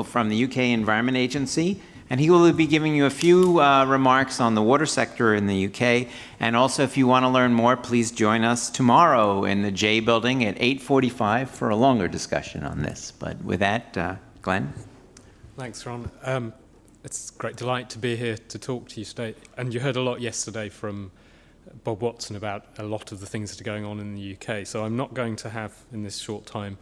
from the UK Environment Agency, and he will be giving you a few remarks on the water sector in the UK. And also, if you want to learn more, please join us tomorrow in the J Building at 8:45 for a longer discussion on this. But with that, Glenn. Thanks, Ron. It's a great delight to be here to talk to you today. And you heard a lot yesterday from Bob Watson about a lot of the things that are going on in the UK. So I'm not going to have, in this short time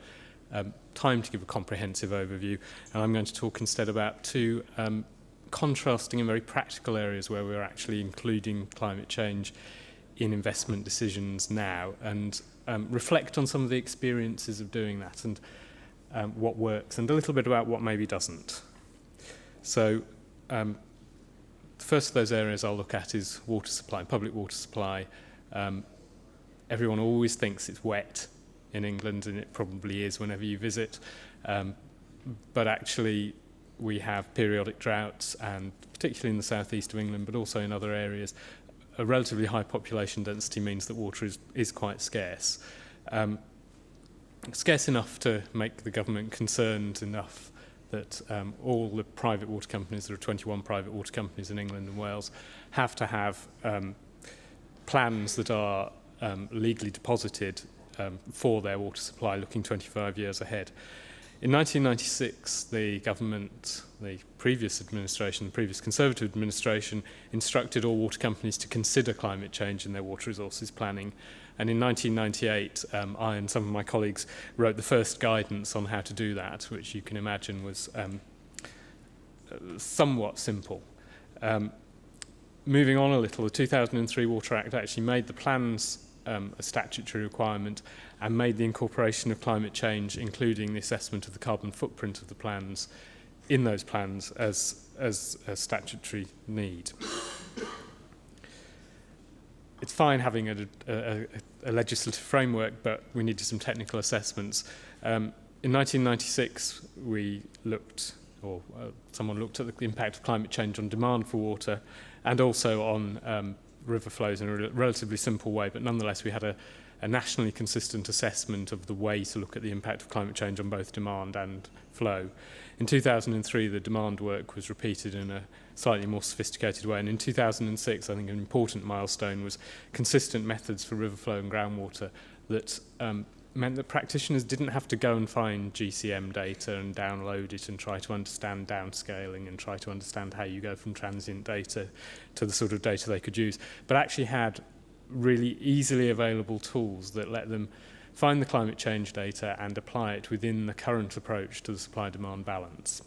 to give a comprehensive overview. And I'm going to talk instead about two contrasting and very practical areas where we're actually including climate change in investment decisions now, and reflect on some of the experiences of doing that and what works, and a little bit about what maybe doesn't. So the first of those areas I'll look at is water supply, public water supply. Everyone always thinks it's wet in England, and it probably is whenever you visit. But actually, we have periodic droughts, and particularly in the southeast of England, but also in other areas, a relatively high population density means that water is quite scarce. Scarce enough to make the government concerned enough that all the private water companies, there are 21 private water companies in England and Wales, have to have plans that are legally deposited for their water supply looking 25 years ahead. In 1996, the government, the previous administration, the previous Conservative administration, instructed all water companies to consider climate change in their water resources planning. And in 1998, I and some of my colleagues wrote the first guidance on how to do that, which you can imagine was somewhat simple. Moving on a little, the 2003 Water Act actually made the plans a statutory requirement, and made the incorporation of climate change, including the assessment of the carbon footprint of the plans, in those plans as a statutory need. It's fine having a legislative framework, but we needed some technical assessments. In 1996, we looked, or someone looked at the impact of climate change on demand for water, and also on river flows in a relatively simple way, but nonetheless we had a nationally consistent assessment of the way to look at the impact of climate change on both demand and flow. In 2003, the demand work was repeated in a slightly more sophisticated way, and in 2006, I think an important milestone was consistent methods for river flow and groundwater that meant that practitioners didn't have to go and find GCM data and download it and try to understand downscaling and try to understand how you go from transient data to the sort of data they could use, but actually had really easily available tools that let them find the climate change data and apply it within the current approach to the supply-demand balance.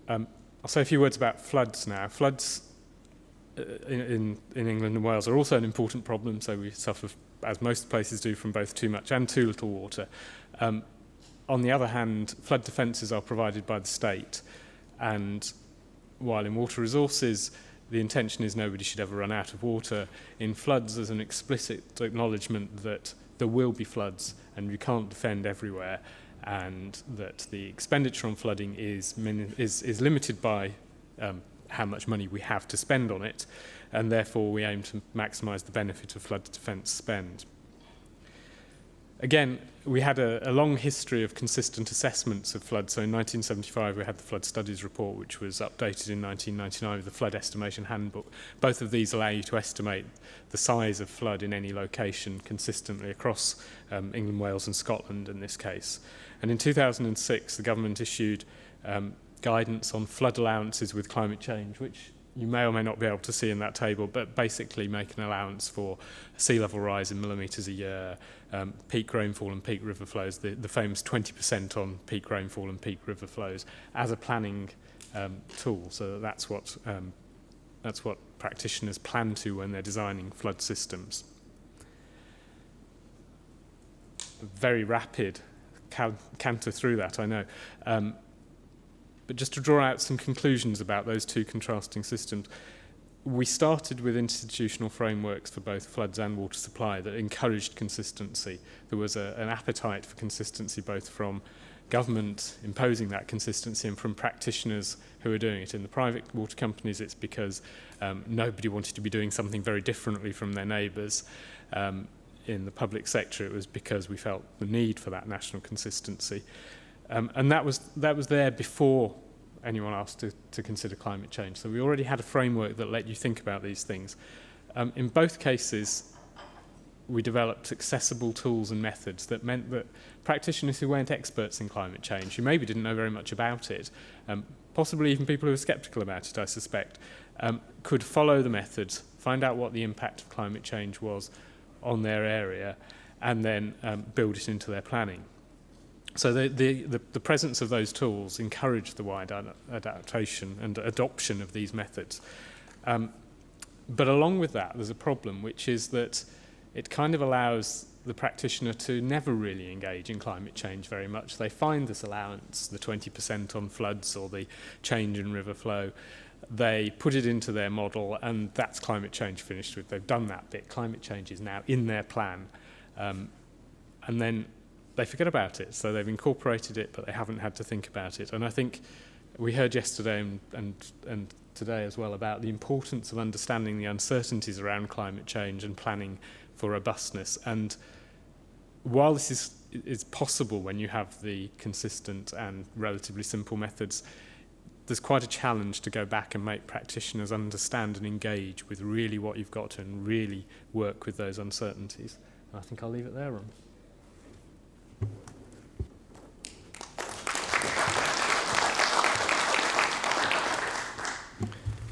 I'll say a few words about floods now. Floods in England and Wales are also an important problem, so we suffer, as most places do, from both too much and too little water. On the other hand, flood defences are provided by the state, and while in water resources the intention is nobody should ever run out of water, in floods there's an explicit acknowledgement that there will be floods and you can't defend everywhere, and that the expenditure on flooding is limited by how much money we have to spend on it, and therefore we aim to maximise the benefit of flood defence spend. Again, we had a long history of consistent assessments of floods. So in 1975, we had the Flood Studies Report, which was updated in 1999 with the Flood Estimation Handbook. Both of these allow you to estimate the size of flood in any location consistently across England, Wales and Scotland in this case. And in 2006, the government issued guidance on flood allowances with climate change, which you may or may not be able to see in that table, but basically make an allowance for sea level rise in millimetres a year, peak rainfall and peak river flows, the famous 20% on peak rainfall and peak river flows, as a planning tool. So that's what practitioners plan to when they're designing flood systems. Very rapid canter through that, I know. But just to draw out some conclusions about those two contrasting systems, we started with institutional frameworks for both floods and water supply that encouraged consistency. There was an appetite for consistency both from government imposing that consistency and from practitioners who are doing it. In the private water companies, it's because nobody wanted to be doing something very differently from their neighbours. in the public sector, it was because we felt the need for that national consistency. And that was there before anyone asked to consider climate change. So we already had a framework that let you think about these things. In both cases, we developed accessible tools and methods that meant that practitioners who weren't experts in climate change, who maybe didn't know very much about it, possibly even people who were sceptical about it, I suspect, could follow the methods, find out what the impact of climate change was on their area, and then build it into their planning. So the presence of those tools encouraged the wide adaptation and adoption of these methods. But along with that, there's a problem, which is that it kind of allows the practitioner to never really engage in climate change very much. They find this allowance, the 20% on floods or the change in river flow, they put it into their model, and that's climate change finished with. They've done that bit. Climate change is now in their plan. And then they forget about it. So they've incorporated it, but they haven't had to think about it. And I think we heard yesterday and today as well about the importance of understanding the uncertainties around climate change and planning for robustness. And while this is possible when you have the consistent and relatively simple methods, there's quite a challenge to go back and make practitioners understand and engage with really what you've got to and really work with those uncertainties. And I think I'll leave it there, Ron.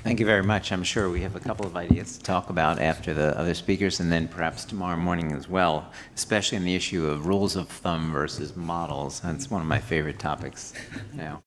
Thank you very much. I'm sure we have a couple of ideas to talk about after the other speakers, and then perhaps tomorrow morning as well, especially on the issue of rules of thumb versus models. That's one of my favorite topics now.